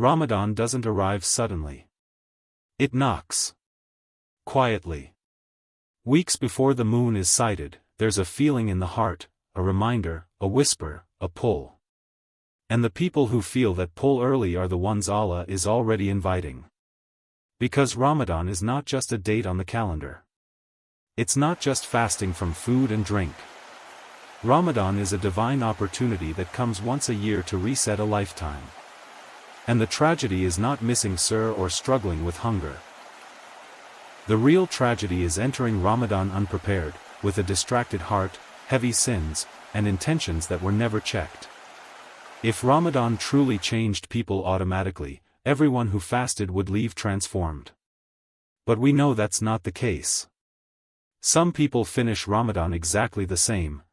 Ramadan doesn't arrive suddenly. It knocks. Quietly. Weeks before the moon is sighted, there's a feeling in the heart, a reminder, a whisper, a pull. And the people who feel that pull early are the ones Allah is already inviting. Because Ramadan is not just a date on the calendar. It's not just fasting from food and drink. Ramadan is a divine opportunity that comes once a year to reset a lifetime. And the tragedy is not missing sir or struggling with hunger. The real tragedy is entering Ramadan unprepared, with a distracted heart, heavy sins, and intentions that were never checked. If Ramadan truly changed people automatically, everyone who fasted would leave transformed. But we know that's not the case. Some people finish Ramadan exactly the same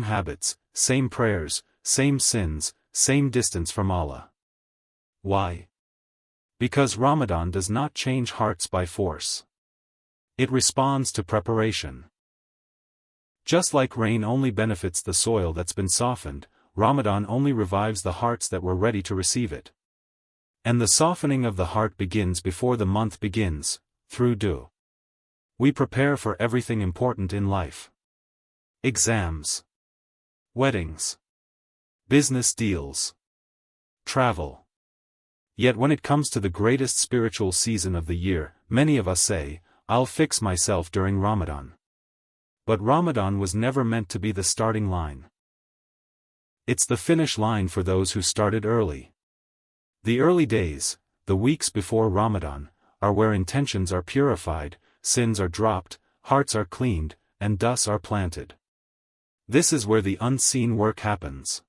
habits, same prayers, same sins, same distance from Allah. Why? Because Ramadan does not change hearts by force. It responds to preparation. Just like rain only benefits the soil that's been softened, Ramadan only revives the hearts that were ready to receive it. And the softening of the heart begins before the month begins, through dua. We prepare for everything important in life. Exams. Weddings. Business deals. Travel. Yet when it comes to the greatest spiritual season of the year, many of us say, I'll fix myself during Ramadan. But Ramadan was never meant to be the starting line. It's the finish line for those who started early. The early days, the weeks before Ramadan, are where intentions are purified, sins are dropped, hearts are cleaned, and dusts are planted. This is where the unseen work happens.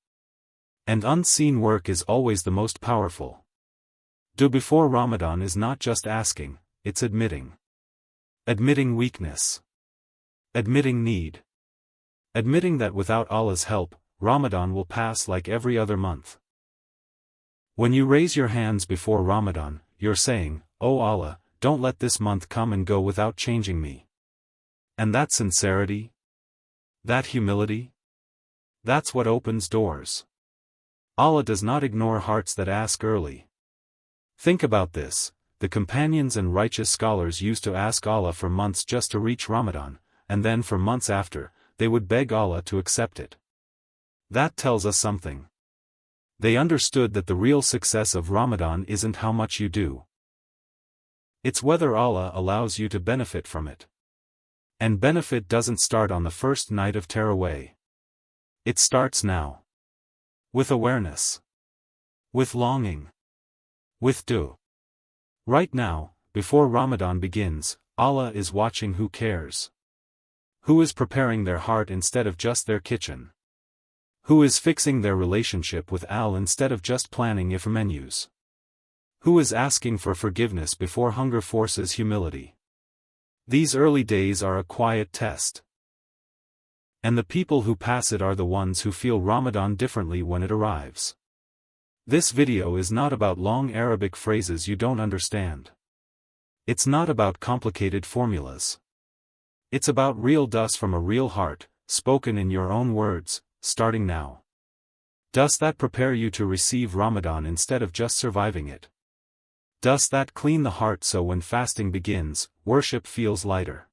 And unseen work is always the most powerful. Dua before Ramadan is not just asking, it's admitting. Admitting weakness. Admitting need. Admitting that without Allah's help, Ramadan will pass like every other month. When you raise your hands before Ramadan, you're saying, "Oh Allah, don't let this month come and go without changing me." And that sincerity, that humility, that's what opens doors. Allah does not ignore hearts that ask early. Think about this, the companions and righteous scholars used to ask Allah for months just to reach Ramadan, and then for months after, they would beg Allah to accept it. That tells us something. They understood that the real success of Ramadan isn't how much you do. It's whether Allah allows you to benefit from it. And benefit doesn't start on the first night of Taraweeh. It starts now. With awareness. With longing. With dua. Right now, before Ramadan begins, Allah is watching who cares. Who is preparing their heart instead of just their kitchen? Who is fixing their relationship with Allah instead of just planning if menus? Who is asking for forgiveness before hunger forces humility? These early days are a quiet test. And the people who pass it are the ones who feel Ramadan differently when it arrives. This video is not about long Arabic phrases you don't understand. It's not about complicated formulas. It's about real dust from a real heart, spoken in your own words, starting now. Dust that prepare you to receive Ramadan instead of just surviving it. Dust that clean the heart so when fasting begins, worship feels lighter.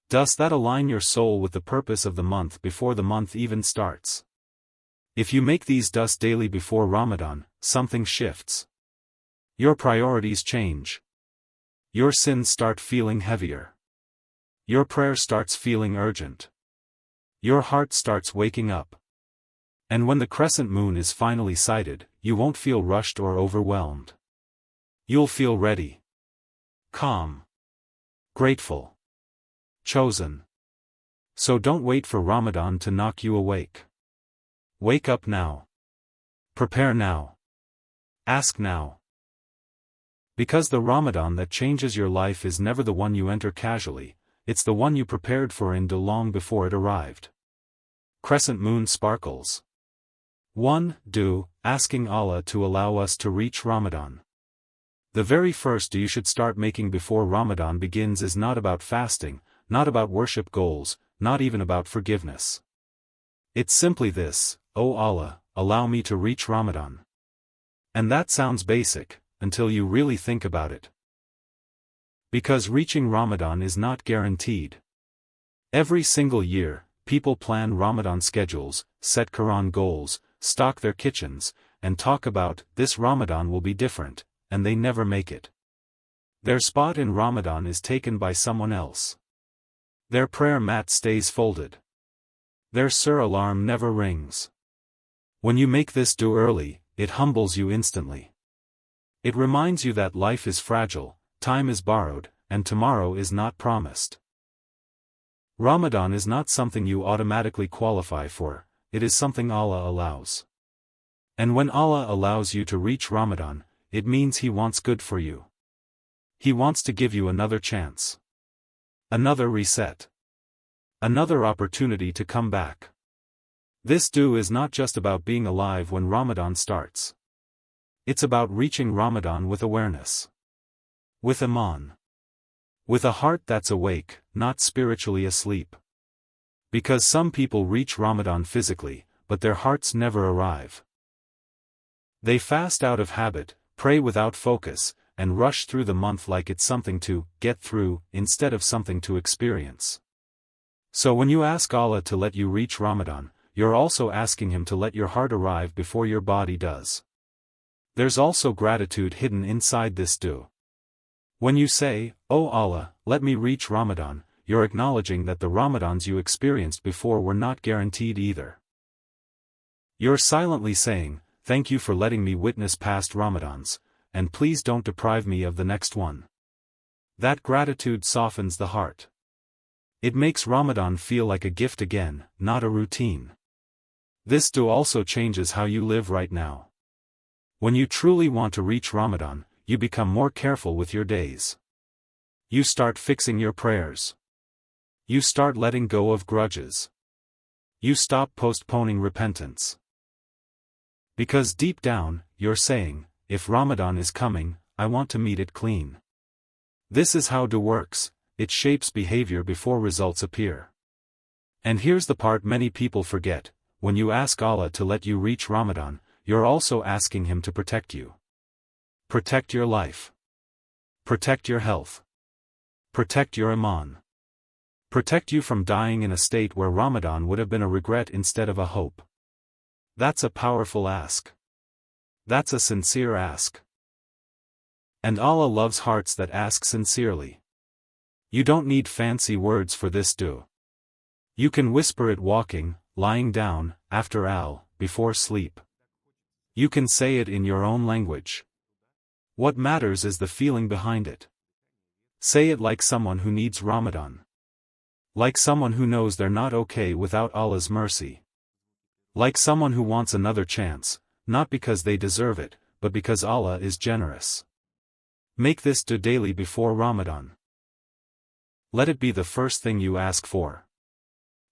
Dust that align your soul with the purpose of the month before the month even starts. If you make these dusts daily before Ramadan, something shifts. Your priorities change. Your sins start feeling heavier. Your prayer starts feeling urgent. Your heart starts waking up. And when the crescent moon is finally sighted, you won't feel rushed or overwhelmed. You'll feel ready. Calm. Grateful. Chosen. So don't wait for Ramadan to knock you awake. Wake up now. Prepare now. Ask now. Because the Ramadan that changes your life is never the one you enter casually, it's the one you prepared for in dua long before it arrived. Crescent moon sparkles. 1. Dua, asking Allah to allow us to reach Ramadan. The very first dua you should start making before Ramadan begins is not about fasting, not about worship goals, not even about forgiveness. It's simply this: "O Allah, allow me to reach Ramadan." And that sounds basic, until you really think about it. Because reaching Ramadan is not guaranteed. Every single year, people plan Ramadan schedules, set Quran goals, stock their kitchens, and talk about, this Ramadan will be different, and they never make it. Their spot in Ramadan is taken by someone else. Their prayer mat stays folded. Their sur alarm never rings. When you make this due early, it humbles you instantly. It reminds you that life is fragile, time is borrowed, and tomorrow is not promised. Ramadan is not something you automatically qualify for, it is something Allah allows. And when Allah allows you to reach Ramadan, it means He wants good for you. He wants to give you another chance. Another reset. Another opportunity to come back. This due is not just about being alive when Ramadan starts. It's about reaching Ramadan with awareness. With Ameen. With a heart that's awake, not spiritually asleep. Because some people reach Ramadan physically, but their hearts never arrive. They fast out of habit, pray without focus, and rush through the month like it's something to get through, instead of something to experience. So when you ask Allah to let you reach Ramadan, you're also asking Him to let your heart arrive before your body does. There's also gratitude hidden inside this dua. When you say, "Oh Allah, let me reach Ramadan," you're acknowledging that the Ramadans you experienced before were not guaranteed either. You're silently saying, "Thank you for letting me witness past Ramadans, and please don't deprive me of the next one." That gratitude softens the heart. It makes Ramadan feel like a gift again, not a routine. This dua also changes how you live right now. When you truly want to reach Ramadan, you become more careful with your days. You start fixing your prayers. You start letting go of grudges. You stop postponing repentance. Because deep down, you're saying, if Ramadan is coming, I want to meet it clean. This is how dua works, it shapes behavior before results appear. And here's the part many people forget, when you ask Allah to let you reach Ramadan, you're also asking Him to protect you. Protect your life. Protect your health. Protect your Ameen. Protect you from dying in a state where Ramadan would have been a regret instead of a hope. That's a powerful ask. That's a sincere ask. And Allah loves hearts that ask sincerely. You don't need fancy words for this dua. You can whisper it walking, lying down, after before sleep. You can say it in your own language. What matters is the feeling behind it. Say it like someone who needs Ramadan. Like someone who knows they're not okay without Allah's mercy. Like someone who wants another chance, not because they deserve it, but because Allah is generous. Make this dua daily before Ramadan. Let it be the first thing you ask for.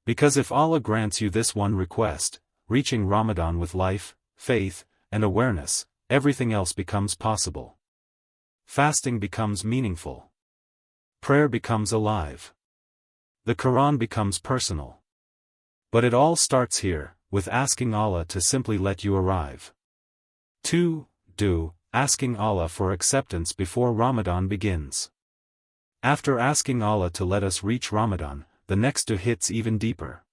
Because if Allah grants you this one request, reaching Ramadan with life, faith, and awareness, everything else becomes possible. Fasting becomes meaningful. Prayer becomes alive. The Quran becomes personal. But it all starts here, with asking Allah to simply let you arrive. 2. Dua, asking Allah for acceptance before Ramadan begins. After asking Allah to let us reach Ramadan, the next dua hits even deeper.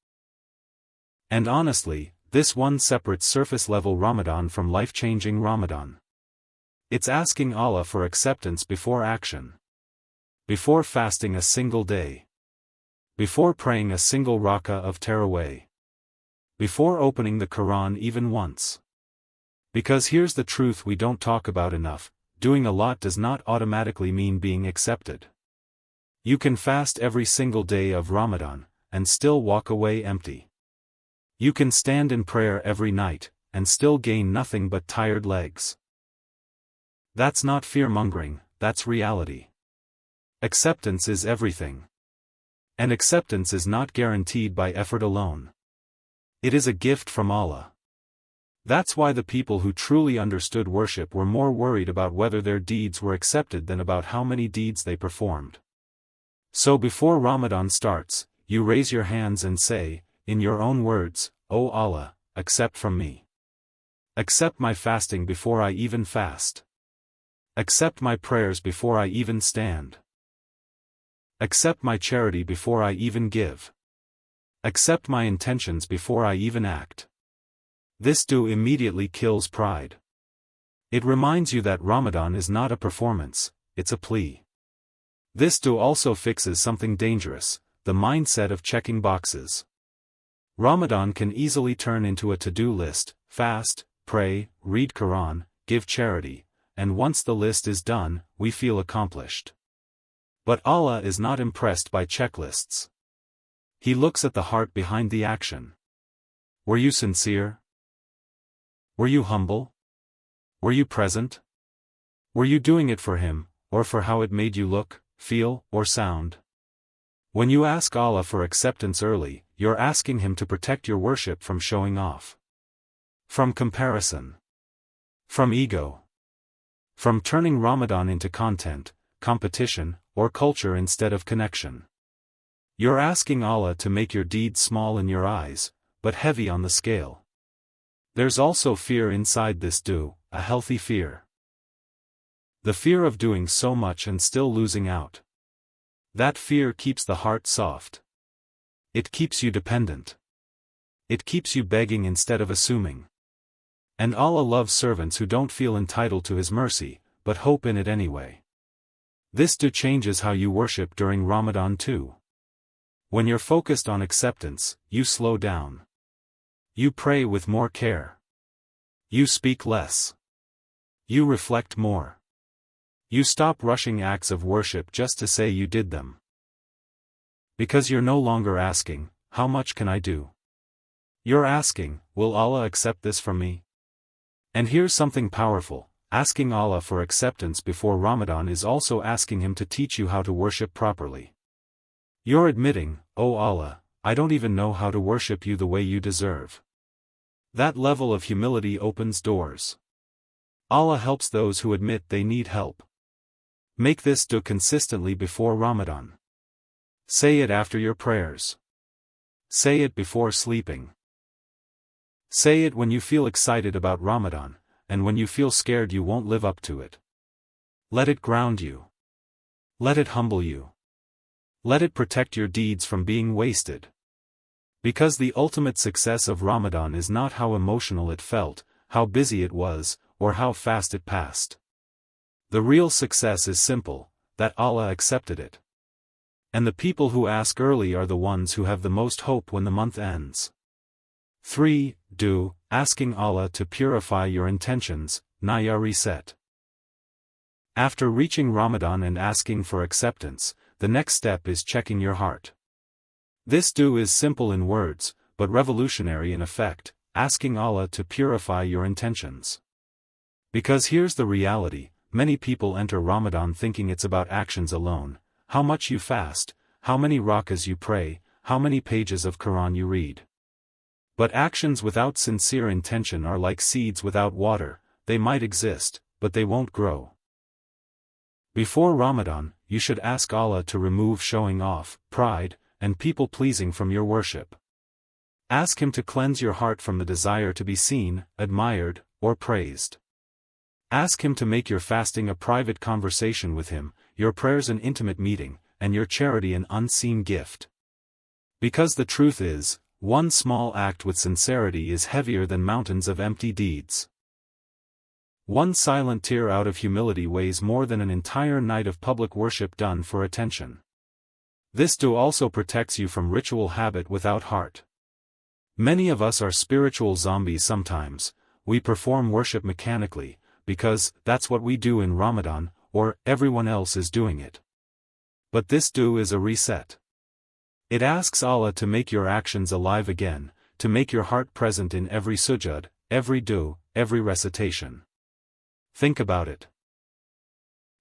And honestly, this one separates surface-level Ramadan from life-changing Ramadan. It's asking Allah for acceptance before action. Before fasting a single day. Before praying a single rak'ah of Taraweeh. Before opening the Quran even once. Because here's the truth we don't talk about enough, doing a lot does not automatically mean being accepted. You can fast every single day of Ramadan, and still walk away empty. You can stand in prayer every night, and still gain nothing but tired legs. That's not fear-mongering, that's reality. Acceptance is everything. And acceptance is not guaranteed by effort alone. It is a gift from Allah. That's why the people who truly understood worship were more worried about whether their deeds were accepted than about how many deeds they performed. So before Ramadan starts, you raise your hands and say, in your own words, "O Allah, accept from me. Accept my fasting before I even fast. Accept my prayers before I even stand. Accept my charity before I even give. Accept my intentions before I even act. This dua immediately kills pride. It reminds you that Ramadan is not a performance, it's a plea. This dua also fixes something dangerous, the mindset of checking boxes. Ramadan can easily turn into a to-do list: fast, pray, read Quran, give charity, and once the list is done, we feel accomplished. But Allah is not impressed by checklists. He looks at the heart behind the action. Were you sincere? Were you humble? Were you present? Were you doing it for Him, or for how it made you look, feel, or sound? When you ask Allah for acceptance early, you're asking Him to protect your worship from showing off. From comparison. From ego. From turning Ramadan into content, competition, or culture instead of connection. You're asking Allah to make your deeds small in your eyes, but heavy on the scale. There's also fear inside this dua, a healthy fear. The fear of doing so much and still losing out. That fear keeps the heart soft. It keeps you dependent. It keeps you begging instead of assuming. And Allah loves servants who don't feel entitled to His mercy, but hope in it anyway. This dua changes how you worship during Ramadan too. When you're focused on acceptance, you slow down. You pray with more care. You speak less. You reflect more. You stop rushing acts of worship just to say you did them. Because you're no longer asking, how much can I do? You're asking, will Allah accept this from me? And here's something powerful. Asking Allah for acceptance before Ramadan is also asking Him to teach you how to worship properly. You're admitting, "Oh Allah, I don't even know how to worship you the way you deserve." That level of humility opens doors. Allah helps those who admit they need help. Make this dua consistently before Ramadan. Say it after your prayers. Say it before sleeping. Say it when you feel excited about Ramadan, and when you feel scared you won't live up to it. Let it ground you. Let it humble you. Let it protect your deeds from being wasted. Because the ultimate success of Ramadan is not how emotional it felt, how busy it was, or how fast it passed. The real success is simple, that Allah accepted it. And the people who ask early are the ones who have the most hope when the month ends. 3. Dua, asking Allah to purify your intentions, Naya reset. After reaching Ramadan and asking for acceptance, the next step is checking your heart. This dua is simple in words, but revolutionary in effect, asking Allah to purify your intentions. Because here's the reality, many people enter Ramadan thinking it's about actions alone: how much you fast, how many rakas you pray, how many pages of Quran you read. But actions without sincere intention are like seeds without water, they might exist, but they won't grow. Before Ramadan, you should ask Allah to remove showing off, pride, and people-pleasing from your worship. Ask Him to cleanse your heart from the desire to be seen, admired, or praised. Ask Him to make your fasting a private conversation with Him, your prayers an intimate meeting, and your charity an unseen gift. Because the truth is, one small act with sincerity is heavier than mountains of empty deeds. One silent tear out of humility weighs more than an entire night of public worship done for attention. This dua also protects you from ritual habit without heart. Many of us are spiritual zombies sometimes. We perform worship mechanically, because that's what we do in Ramadan, or everyone else is doing it. But this dua is a reset. It asks Allah to make your actions alive again, to make your heart present in every sujud, every dua, every recitation. Think about it.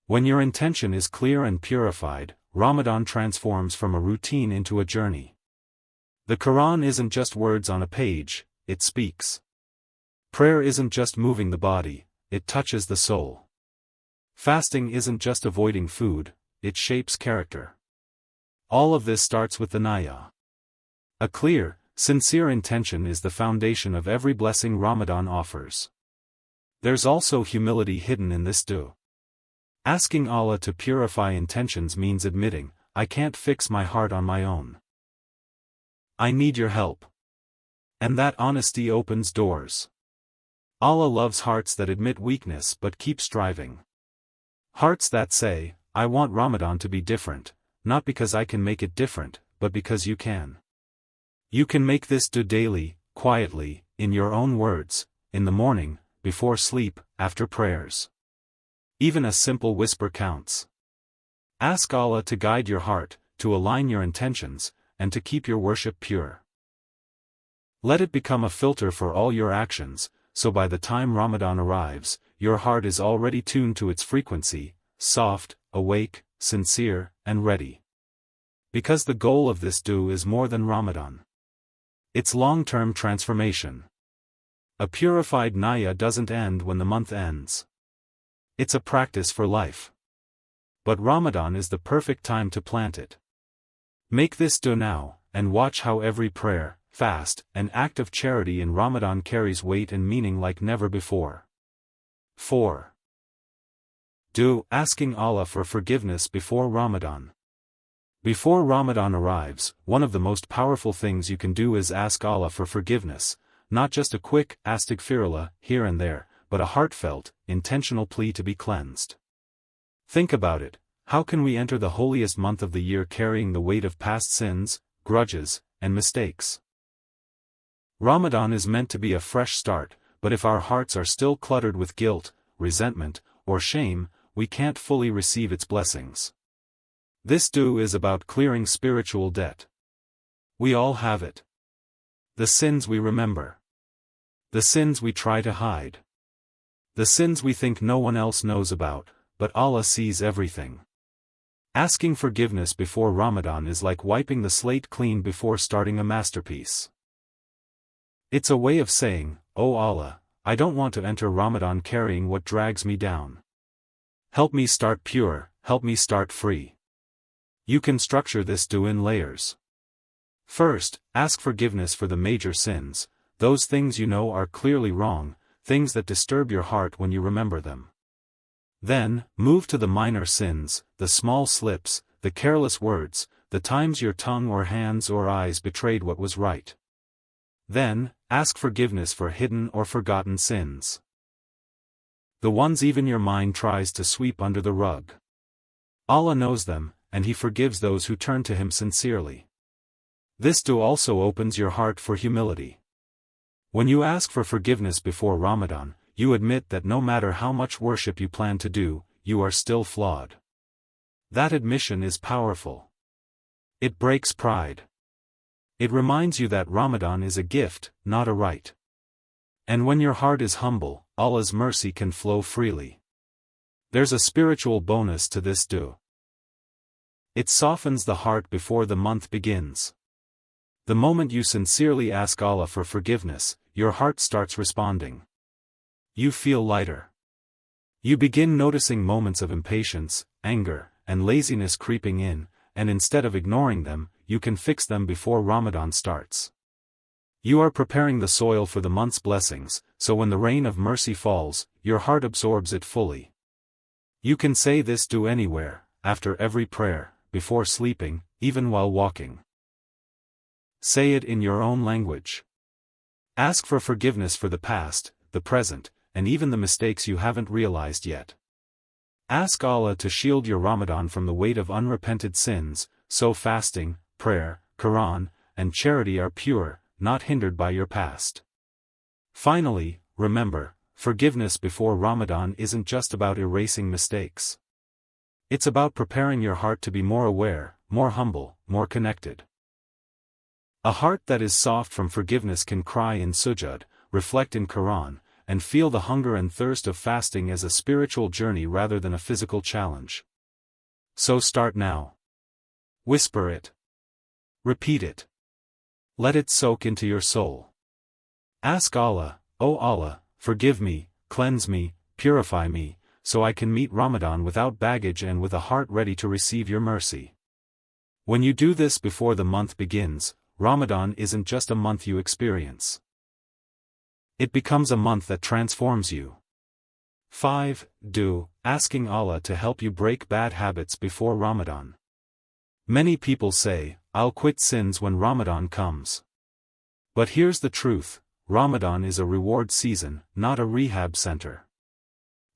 When your intention is clear and purified, Ramadan transforms from a routine into a journey. The Quran isn't just words on a page, it speaks. Prayer isn't just moving the body, it touches the soul. Fasting isn't just avoiding food, it shapes character. All of this starts with the Niyah. A clear, sincere intention is the foundation of every blessing Ramadan offers. There's also humility hidden in this dua. Asking Allah to purify intentions means admitting, I can't fix my heart on my own. I need your help. And that honesty opens doors. Allah loves hearts that admit weakness but keep striving. Hearts that say, I want Ramadan to be different, not because I can make it different, but because you can. You can make this dua daily, quietly, in your own words, in the morning, before sleep, after prayers. Even a simple whisper counts. Ask Allah to guide your heart, to align your intentions, and to keep your worship pure. Let it become a filter for all your actions, so by the time Ramadan arrives, your heart is already tuned to its frequency, soft, awake, sincere, and ready. Because the goal of this dua is more than Ramadan. It's long-term transformation. A purified niyya doesn't end when the month ends. It's a practice for life. But Ramadan is the perfect time to plant it. Make this dua now, and watch how every prayer, fast, and act of charity in Ramadan carries weight and meaning like never before. 4. Dua, asking Allah for forgiveness before Ramadan. Before Ramadan arrives, one of the most powerful things you can do is ask Allah for forgiveness, not just a quick, astaghfirullah, here and there, but a heartfelt, intentional plea to be cleansed. Think about it, how can we enter the holiest month of the year carrying the weight of past sins, grudges, and mistakes? Ramadan is meant to be a fresh start, but if our hearts are still cluttered with guilt, resentment, or shame, we can't fully receive its blessings. This dua is about clearing spiritual debt. We all have it. The sins we remember. The sins we try to hide. The sins we think no one else knows about, but Allah sees everything. Asking forgiveness before Ramadan is like wiping the slate clean before starting a masterpiece. It's a way of saying, "Oh Allah, I don't want to enter Ramadan carrying what drags me down. Help me start pure, help me start free." You can structure this dua in layers. First, ask forgiveness for the major sins, those things you know are clearly wrong, things that disturb your heart when you remember them. Then, move to the minor sins, the small slips, the careless words, the times your tongue or hands or eyes betrayed what was right. Then, ask forgiveness for hidden or forgotten sins. The ones even your mind tries to sweep under the rug. Allah knows them, and He forgives those who turn to Him sincerely. This dua also opens your heart for humility. When you ask for forgiveness before Ramadan, you admit that no matter how much worship you plan to do, you are still flawed. That admission is powerful. It breaks pride. It reminds you that Ramadan is a gift, not a right. And when your heart is humble, Allah's mercy can flow freely. There's a spiritual bonus to this dua. It softens the heart before the month begins. The moment you sincerely ask Allah for forgiveness, your heart starts responding. You feel lighter. You begin noticing moments of impatience, anger, and laziness creeping in, and instead of ignoring them, you can fix them before Ramadan starts. You are preparing the soil for the month's blessings, so when the rain of mercy falls, your heart absorbs it fully. You can say this dua anywhere, after every prayer, before sleeping, even while walking. Say it in your own language. Ask for forgiveness for the past, the present, and even the mistakes you haven't realized yet. Ask Allah to shield your Ramadan from the weight of unrepented sins, so fasting, prayer, Quran, and charity are pure, not hindered by your past. Finally, remember, forgiveness before Ramadan isn't just about erasing mistakes. It's about preparing your heart to be more aware, more humble, more connected. A heart that is soft from forgiveness can cry in sujud, reflect in Quran, and feel the hunger and thirst of fasting as a spiritual journey rather than a physical challenge. So start now. Whisper it. Repeat it. Let it soak into your soul. Ask Allah, "O Allah, forgive me, cleanse me, purify me, so I can meet Ramadan without baggage and with a heart ready to receive your mercy." When you do this before the month begins, Ramadan isn't just a month you experience. It becomes a month that transforms you. 5. Do, asking Allah to help you break bad habits before Ramadan. Many people say, I'll quit sins when Ramadan comes. But here's the truth, Ramadan is a reward season, not a rehab center.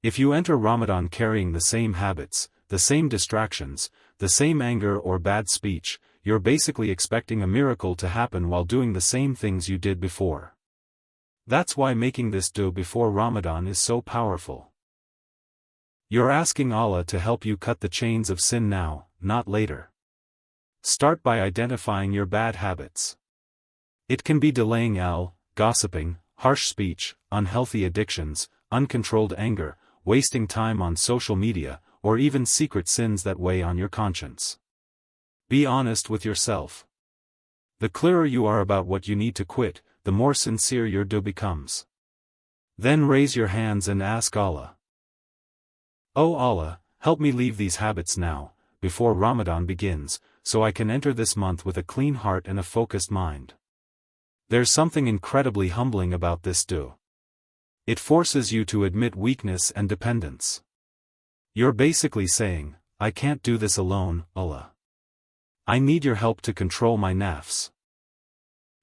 If you enter Ramadan carrying the same habits, the same distractions, the same anger or bad speech, you're basically expecting a miracle to happen while doing the same things you did before. That's why making this dua before Ramadan is so powerful. You're asking Allah to help you cut the chains of sin now, not later. Start by identifying your bad habits. It can be delaying gossiping, harsh speech, unhealthy addictions, uncontrolled anger, wasting time on social media, or even secret sins that weigh on your conscience. Be honest with yourself. The clearer you are about what you need to quit, the more sincere your dua becomes. Then raise your hands and ask Allah. Oh Allah, help me leave these habits now, before Ramadan begins, so I can enter this month with a clean heart and a focused mind. There's something incredibly humbling about this dua. It forces you to admit weakness and dependence. You're basically saying, I can't do this alone, Allah. I need your help to control my nafs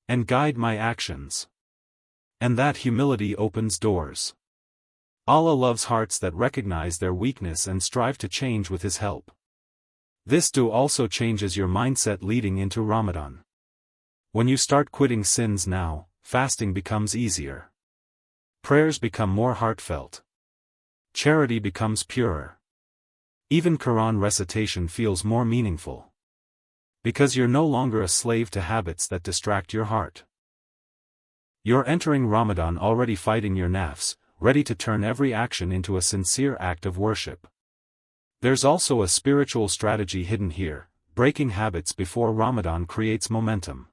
and guide my actions. And that humility opens doors. Allah loves hearts that recognize their weakness and strive to change with His help. This dua also changes your mindset leading into Ramadan. When you start quitting sins now, fasting becomes easier. Prayers become more heartfelt. Charity becomes purer. Even Quran recitation feels more meaningful. Because you're no longer a slave to habits that distract your heart. You're entering Ramadan already fighting your nafs, ready to turn every action into a sincere act of worship. There's also a spiritual strategy hidden here. Breaking habits before Ramadan creates momentum.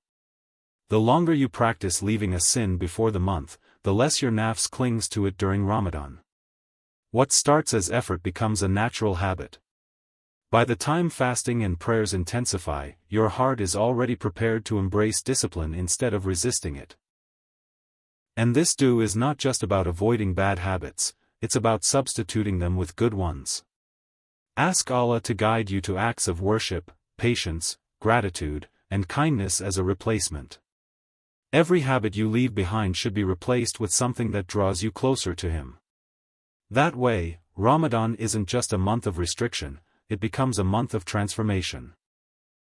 The longer you practice leaving a sin before the month, the less your nafs clings to it during Ramadan. What starts as effort becomes a natural habit. By the time fasting and prayers intensify, your heart is already prepared to embrace discipline instead of resisting it. And this dua is not just about avoiding bad habits, it's about substituting them with good ones. Ask Allah to guide you to acts of worship, patience, gratitude, and kindness as a replacement. Every habit you leave behind should be replaced with something that draws you closer to Him. That way, Ramadan isn't just a month of restriction, it becomes a month of transformation.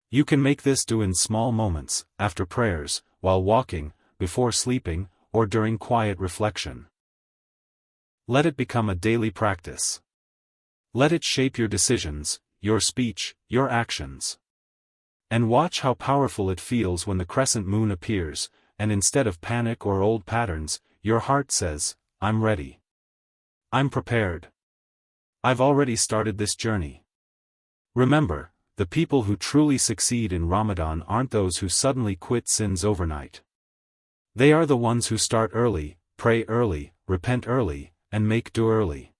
You can make this dua in small moments, after prayers, while walking, before sleeping, or during quiet reflection. Let it become a daily practice. Let it shape your decisions, your speech, your actions. And watch how powerful it feels when the crescent moon appears, and instead of panic or old patterns, your heart says, I'm ready. I'm prepared. I've already started this journey. Remember, the people who truly succeed in Ramadan aren't those who suddenly quit sins overnight. They are the ones who start early, pray early, repent early, and make dua early.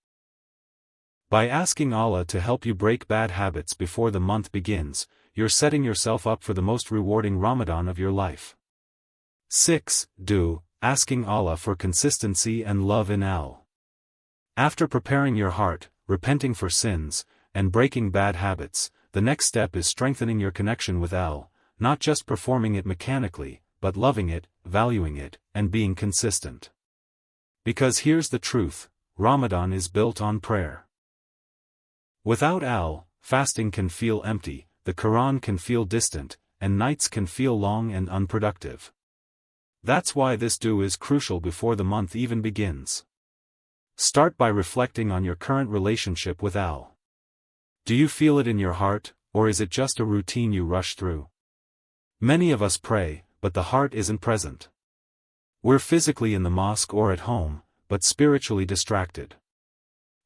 By asking Allah to help you break bad habits before the month begins, you're setting yourself up for the most rewarding Ramadan of your life. 6. Do, asking Allah for consistency and love in Al. After preparing your heart, repenting for sins, and breaking bad habits, the next step is strengthening your connection with Al, not just performing it mechanically, but loving it, valuing it, and being consistent. Because here's the truth, Ramadan is built on prayer. Without Al, fasting can feel empty, the Quran can feel distant, and nights can feel long and unproductive. That's why this dua is crucial before the month even begins. Start by reflecting on your current relationship with Al. Do you feel it in your heart, or is it just a routine you rush through? Many of us pray, but the heart isn't present. We're physically in the mosque or at home, but spiritually distracted.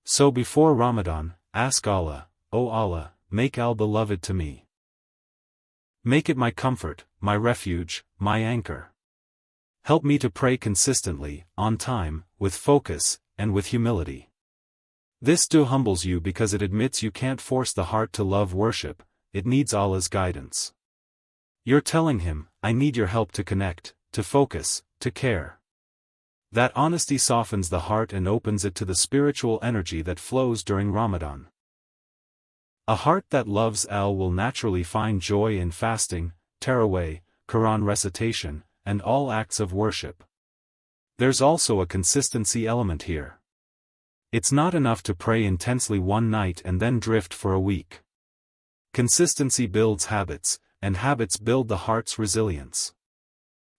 So before Ramadan, ask Allah, O Allah, make Al beloved to me. Make it my comfort, my refuge, my anchor. Help me to pray consistently, on time, with focus, and with humility. This dua humbles you because it admits you can't force the heart to love worship, it needs Allah's guidance. You're telling Him, I need your help to connect, to focus, to care. That honesty softens the heart and opens it to the spiritual energy that flows during Ramadan. A heart that loves Allah will naturally find joy in fasting, Taraweeh, Quran recitation, and all acts of worship. There's also a consistency element here. It's not enough to pray intensely one night and then drift for a week. Consistency builds habits, and habits build the heart's resilience.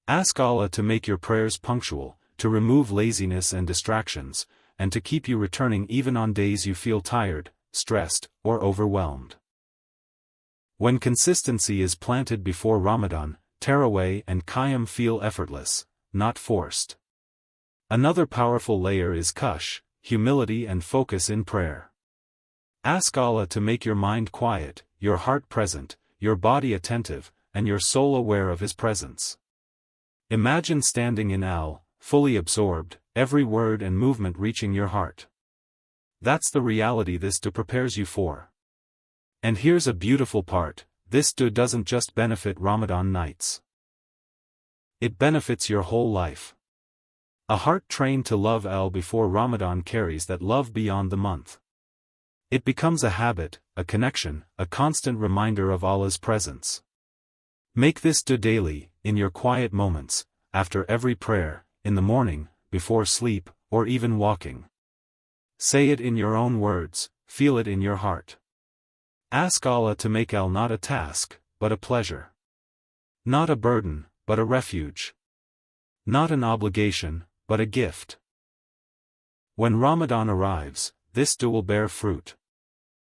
Ask Allah to make your prayers punctual, to remove laziness and distractions, and to keep you returning even on days you feel tired, stressed, or overwhelmed. When consistency is planted before Ramadan, Taraweeh and Qiyam feel effortless, not forced. Another powerful layer is khush, humility and focus in prayer. Ask Allah to make your mind quiet, your heart present, your body attentive, and your soul aware of His presence. Imagine standing in Allah, fully absorbed, every word and movement reaching your heart. That's the reality this dua prepares you for. And here's a beautiful part, this dua doesn't just benefit Ramadan nights. It benefits your whole life. A heart trained to love Allah before Ramadan carries that love beyond the month. It becomes a habit, a connection, a constant reminder of Allah's presence. Make this dua daily, in your quiet moments, after every prayer, in the morning, before sleep, or even walking. Say it in your own words, feel it in your heart. Ask Allah to make Allah not a task, but a pleasure. Not a burden, but a refuge. Not an obligation, but a gift. When Ramadan arrives, this dua will bear fruit.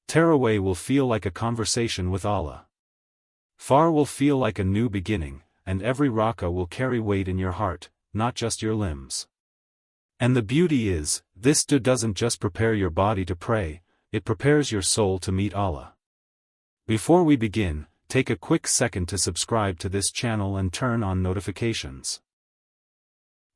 Taraweeh will feel like a conversation with Allah. Far will feel like a new beginning, and every rak'ah will carry weight in your heart, not just your limbs. And the beauty is, this dua doesn't just prepare your body to pray, it prepares your soul to meet Allah. Before we begin, take a quick second to subscribe to this channel and turn on notifications.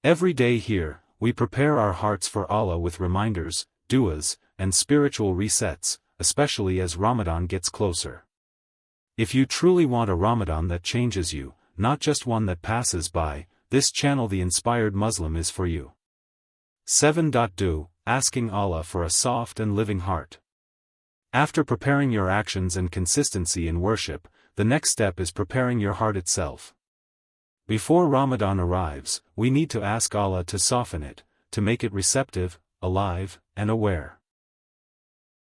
Every day here, we prepare our hearts for Allah with reminders, du'as, and spiritual resets, especially as Ramadan gets closer. If you truly want a Ramadan that changes you, not just one that passes by, this channel The Inspired Muslim is for you. 7. Dua, asking Allah for a soft and living heart. After preparing your actions and consistency in worship, the next step is preparing your heart itself. Before Ramadan arrives, we need to ask Allah to soften it, to make it receptive, alive, and aware.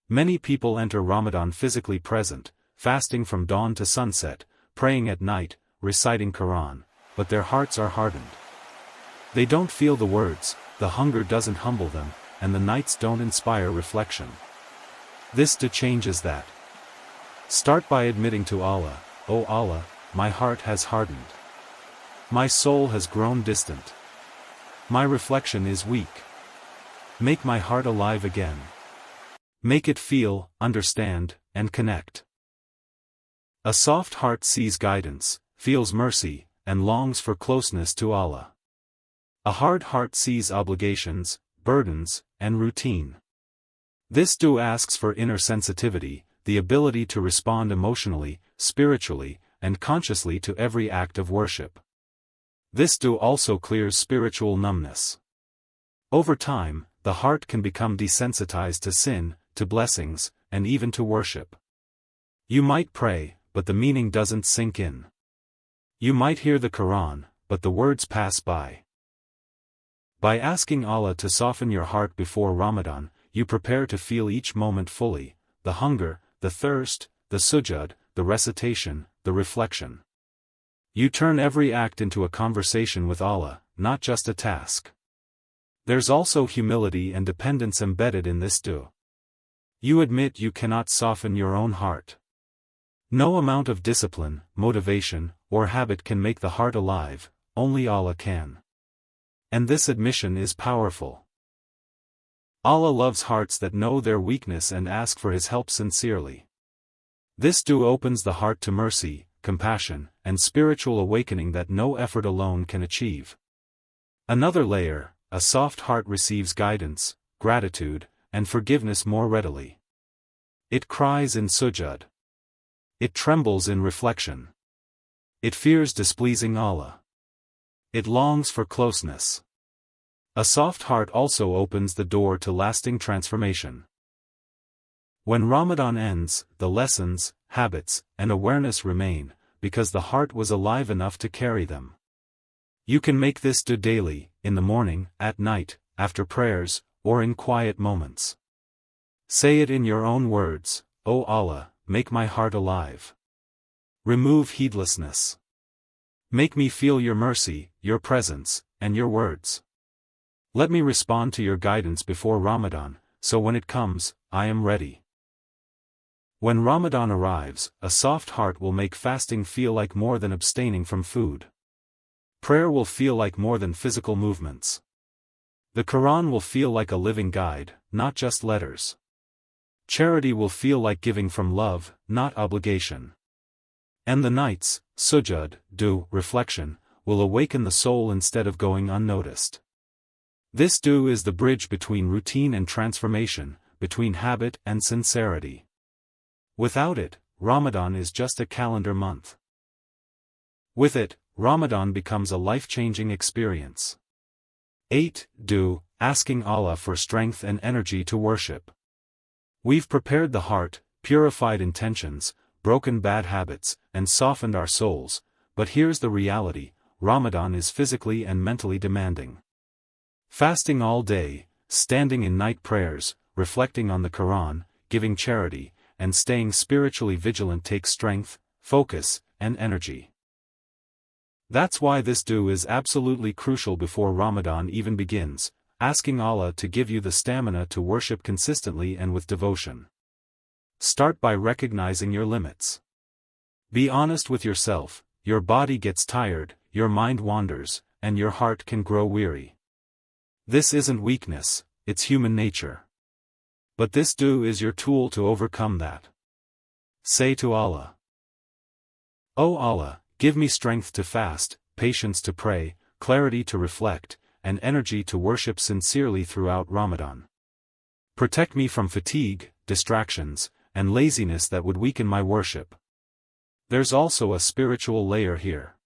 Many people enter Ramadan physically present, fasting from dawn to sunset, praying at night, reciting Quran, but their hearts are hardened. They don't feel the words, the hunger doesn't humble them, and the nights don't inspire reflection. This dua changes that. Start by admitting to Allah, "O Allah, my heart has hardened. My soul has grown distant. My reflection is weak. Make my heart alive again. Make it feel, understand, and connect." A soft heart sees guidance, feels mercy, and longs for closeness to Allah. A hard heart sees obligations, burdens, and routine. This dua asks for inner sensitivity, the ability to respond emotionally, spiritually, and consciously to every act of worship. This dua also clears spiritual numbness. Over time, the heart can become desensitized to sin, to blessings, and even to worship. You might pray, but the meaning doesn't sink in. You might hear the Quran, but the words pass by. By asking Allah to soften your heart before Ramadan, you prepare to feel each moment fully, the hunger, the thirst, the sujud, the recitation, the reflection. You turn every act into a conversation with Allah, not just a task. There's also humility and dependence embedded in this dua. You admit you cannot soften your own heart. No amount of discipline, motivation, or habit can make the heart alive, only Allah can. And this admission is powerful. Allah loves hearts that know their weakness and ask for His help sincerely. This dua opens the heart to mercy, compassion, and spiritual awakening that no effort alone can achieve. Another layer, a soft heart receives guidance, gratitude, and forgiveness more readily. It cries in sujud. It trembles in reflection. It fears displeasing Allah. It longs for closeness. A soft heart also opens the door to lasting transformation. When Ramadan ends, the lessons, habits, and awareness remain, because the heart was alive enough to carry them. You can make this dua daily, in the morning, at night, after prayers, or in quiet moments. Say it in your own words, "O Allah, make my heart alive. Remove heedlessness. Make me feel your mercy, your presence, and your words. Let me respond to your guidance before Ramadan, so when it comes, I am ready." When Ramadan arrives, a soft heart will make fasting feel like more than abstaining from food. Prayer will feel like more than physical movements. The Quran will feel like a living guide, not just letters. Charity will feel like giving from love, not obligation. And the nights, sujud, dua, reflection, will awaken the soul instead of going unnoticed. This dua is the bridge between routine and transformation, between habit and sincerity. Without it, Ramadan is just a calendar month. With it, Ramadan becomes a life-changing experience. 8. Dua, asking Allah for strength and energy to worship. We've prepared the heart, purified intentions, broken bad habits, and softened our souls, but here's the reality: Ramadan is physically and mentally demanding. Fasting all day, standing in night prayers, reflecting on the Quran, giving charity, and staying spiritually vigilant takes strength, focus, and energy. That's why this dua is absolutely crucial before Ramadan even begins, asking Allah to give you the stamina to worship consistently and with devotion. Start by recognizing your limits. Be honest with yourself: your body gets tired, your mind wanders, and your heart can grow weary. This isn't weakness, it's human nature. But this dua is your tool to overcome that. Say to Allah, "O Allah, give me strength to fast, patience to pray, clarity to reflect, and energy to worship sincerely throughout Ramadan. Protect me from fatigue, distractions, and laziness that would weaken my worship." There's also a spiritual layer here.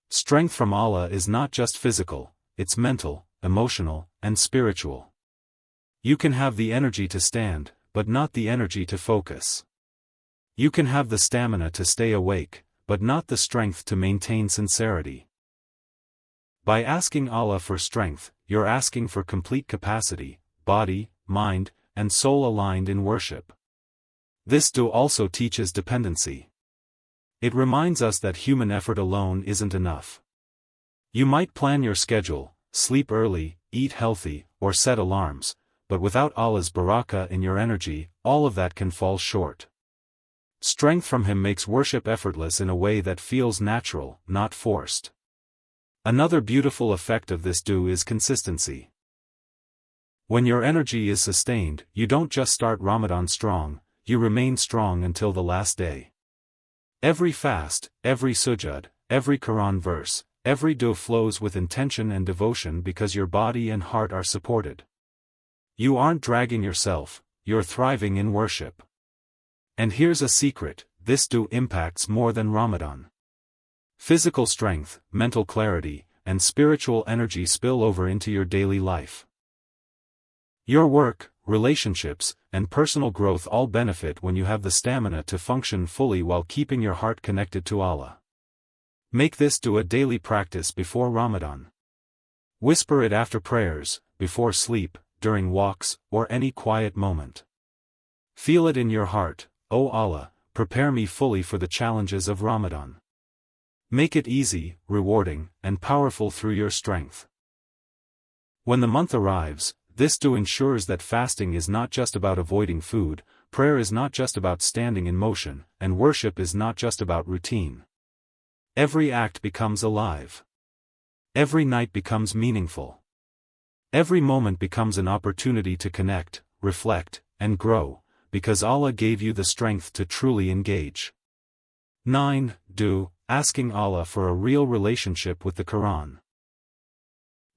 Strength from Allah is not just physical, it's mental, emotional, and spiritual. You can have the energy to stand, but not the energy to focus. You can have the stamina to stay awake, but not the strength to maintain sincerity. By asking Allah for strength, you're asking for complete capacity, body, mind, and soul aligned in worship. This dua also teaches dependency. It reminds us that human effort alone isn't enough. You might plan your schedule, sleep early, eat healthy, or set alarms, but without Allah's barakah in your energy, all of that can fall short. Strength from Him makes worship effortless in a way that feels natural, not forced. Another beautiful effect of this dua is consistency. When your energy is sustained, you don't just start Ramadan strong, you remain strong until the last day. Every fast, every sujud, every Quran verse, every dua flows with intention and devotion because your body and heart are supported. You aren't dragging yourself, you're thriving in worship. And here's a secret: this dua impacts more than Ramadan. Physical strength, mental clarity, and spiritual energy spill over into your daily life. Your work, relationships, and personal growth all benefit when you have the stamina to function fully while keeping your heart connected to Allah. Make this dua a daily practice before Ramadan. Whisper it after prayers, before sleep, during walks, or any quiet moment. Feel it in your heart: "O Allah, prepare me fully for the challenges of Ramadan. Make it easy, rewarding, and powerful through your strength." When the month arrives, this dua ensures that fasting is not just about avoiding food, prayer is not just about standing in motion, and worship is not just about routine. Every act becomes alive. Every night becomes meaningful. Every moment becomes an opportunity to connect, reflect, and grow, because Allah gave you the strength to truly engage. 9. Dua, asking Allah for a real relationship with the Quran.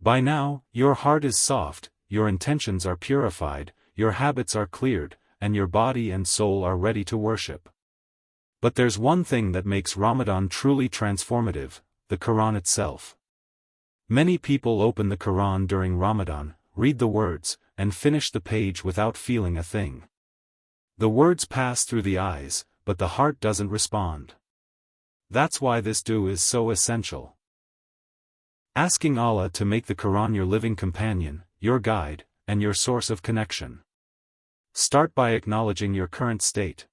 By now, your heart is soft, your intentions are purified, your habits are cleared, and your body and soul are ready to worship. But there's one thing that makes Ramadan truly transformative: the Quran itself. Many people open the Quran during Ramadan, read the words, and finish the page without feeling a thing. The words pass through the eyes, but the heart doesn't respond. That's why this dua is so essential. Asking Allah to make the Quran your living companion, your guide, and your source of connection. Start by acknowledging your current state.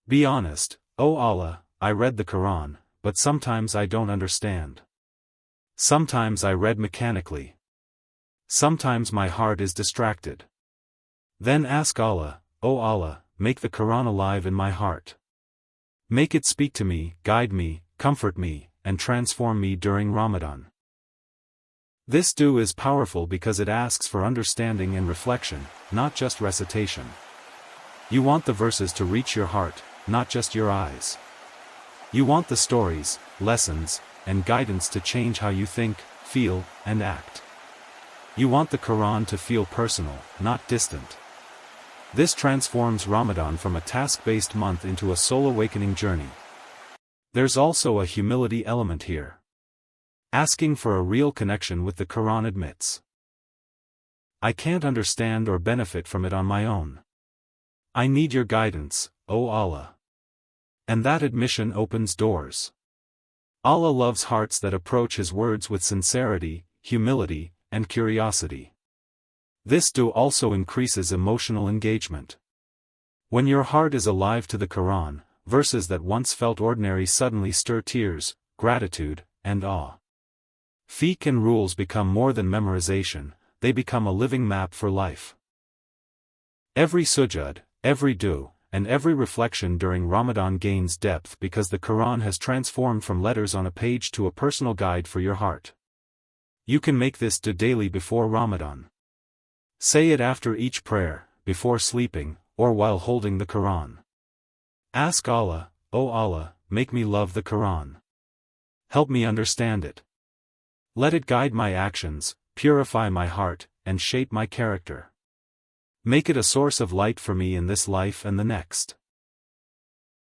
Be honest, "O Allah, I read the Quran, but sometimes I don't understand. Sometimes I read mechanically. Sometimes my heart is distracted." Then ask Allah, "O Allah, make the Quran alive in my heart. Make it speak to me, guide me, comfort me, and transform me during Ramadan." This dua is powerful because it asks for understanding and reflection, not just recitation. You want the verses to reach your heart, not just your eyes. You want the stories, lessons, and guidance to change how you think, feel, and act. You want the Quran to feel personal, not distant. This transforms Ramadan from a task-based month into a soul-awakening journey. There's also a humility element here. Asking for a real connection with the Quran admits, "I can't understand or benefit from it on my own. I need your guidance, O Allah." And that admission opens doors. Allah loves hearts that approach His words with sincerity, humility, and curiosity. This dua also increases emotional engagement. When your heart is alive to the Quran, verses that once felt ordinary suddenly stir tears, gratitude, and awe. Fiqh and rules become more than memorization, they become a living map for life. Every sujud, every dua, and every reflection during Ramadan gains depth because the Quran has transformed from letters on a page to a personal guide for your heart. You can make this dua daily before Ramadan. Say it after each prayer, before sleeping, or while holding the Quran. Ask Allah, "O Allah, make me love the Quran. Help me understand it. Let it guide my actions, purify my heart, and shape my character. Make it a source of light for me in this life and the next."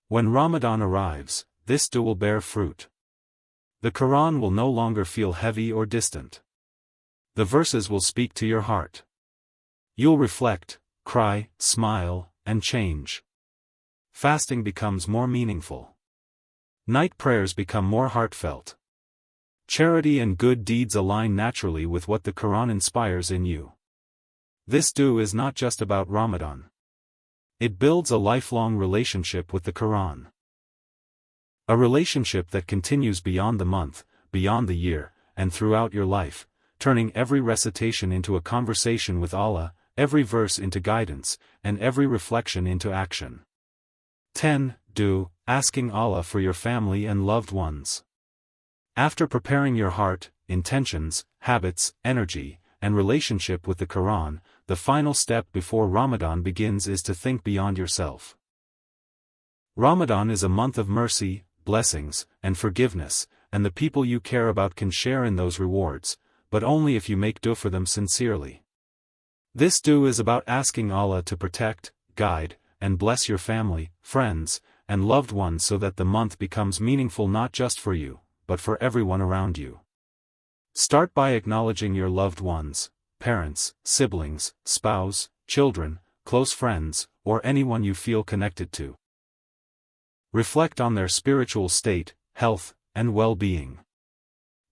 When Ramadan arrives, this dua will bear fruit. The Quran will no longer feel heavy or distant. The verses will speak to your heart. You'll reflect, cry, smile, and change. Fasting becomes more meaningful. Night prayers become more heartfelt. Charity and good deeds align naturally with what the Quran inspires in you. This dua is not just about Ramadan. It builds a lifelong relationship with the Quran. A relationship that continues beyond the month, beyond the year, and throughout your life, turning every recitation into a conversation with Allah, every verse into guidance, and every reflection into action. 10. Dua, asking Allah for your family and loved ones. After preparing your heart, intentions, habits, energy, and relationship with the Quran, the final step before Ramadan begins is to think beyond yourself. Ramadan is a month of mercy, blessings, and forgiveness, and the people you care about can share in those rewards, but only if you make dua for them sincerely. This dua is about asking Allah to protect, guide, and bless your family, friends, and loved ones so that the month becomes meaningful not just for you, but for everyone around you. Start by acknowledging your loved ones, parents, siblings, spouse, children, close friends, or anyone you feel connected to. Reflect on their spiritual state, health, and well-being.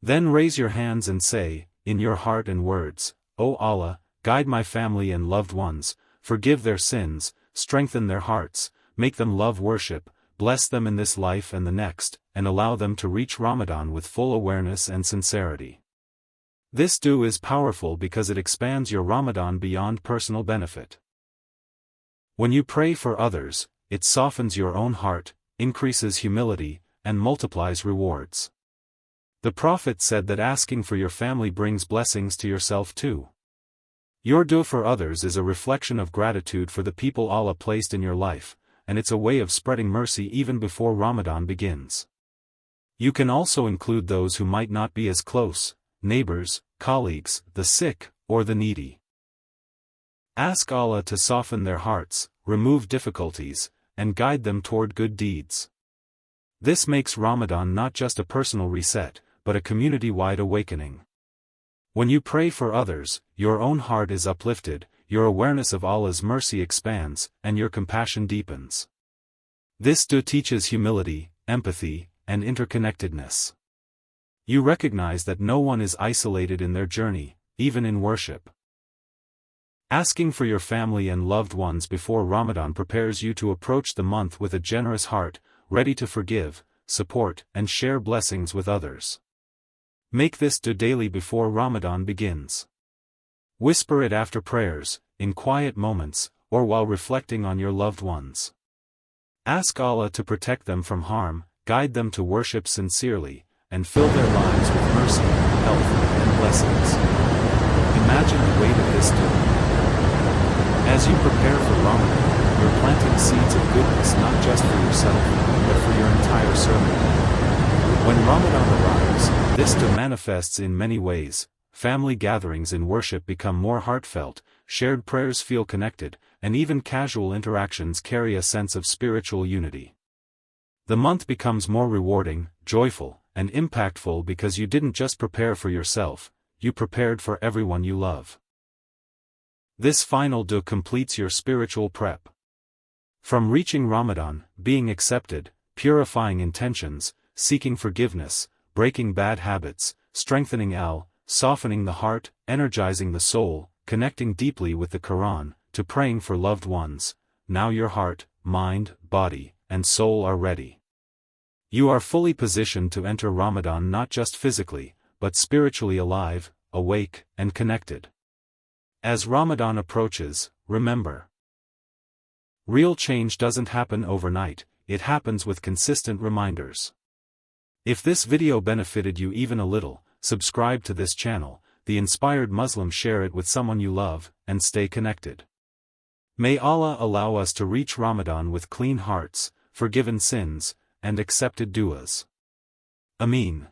Then raise your hands and say, in your heart and words, "O Allah, guide my family and loved ones, forgive their sins, strengthen their hearts, make them love worship, bless them in this life and the next, and allow them to reach Ramadan with full awareness and sincerity." This dua is powerful because it expands your Ramadan beyond personal benefit. When you pray for others, it softens your own heart, increases humility, and multiplies rewards. The Prophet said that asking for your family brings blessings to yourself too. Your dua for others is a reflection of gratitude for the people Allah placed in your life, and it's a way of spreading mercy even before Ramadan begins. You can also include those who might not be as close, neighbors, colleagues, the sick, or the needy. Ask Allah to soften their hearts, remove difficulties, and guide them toward good deeds. This makes Ramadan not just a personal reset, but a community-wide awakening. When you pray for others, your own heart is uplifted, your awareness of Allah's mercy expands, and your compassion deepens. This dua teaches humility, empathy, and interconnectedness. You recognize that no one is isolated in their journey, even in worship. Asking for your family and loved ones before Ramadan prepares you to approach the month with a generous heart, ready to forgive, support, and share blessings with others. Make this dua daily before Ramadan begins. Whisper it after prayers, in quiet moments, or while reflecting on your loved ones. Ask Allah to protect them from harm, guide them to worship sincerely, and fill their lives with mercy, health, and blessings. Imagine the weight of this dua. As you prepare for Ramadan, you're planting seeds of goodness not just for yourself, but for your entire circle. When Ramadan arrives, this dua manifests in many ways. Family gatherings in worship become more heartfelt, shared prayers feel connected, and even casual interactions carry a sense of spiritual unity. The month becomes more rewarding, joyful, and impactful because you didn't just prepare for yourself, you prepared for everyone you love. This final dua completes your spiritual prep. From reaching Ramadan, being accepted, purifying intentions, seeking forgiveness, breaking bad habits, strengthening softening the heart, energizing the soul, connecting deeply with the Quran, to praying for loved ones, now your heart, mind, body, and soul are ready. You are fully positioned to enter Ramadan not just physically, but spiritually alive, awake, and connected. As Ramadan approaches, remember, real change doesn't happen overnight, it happens with consistent reminders. If this video benefited you even a little, subscribe to this channel, The Inspired Muslim, share it with someone you love, and stay connected. May Allah allow us to reach Ramadan with clean hearts, forgiven sins, and accepted du'as. Ameen.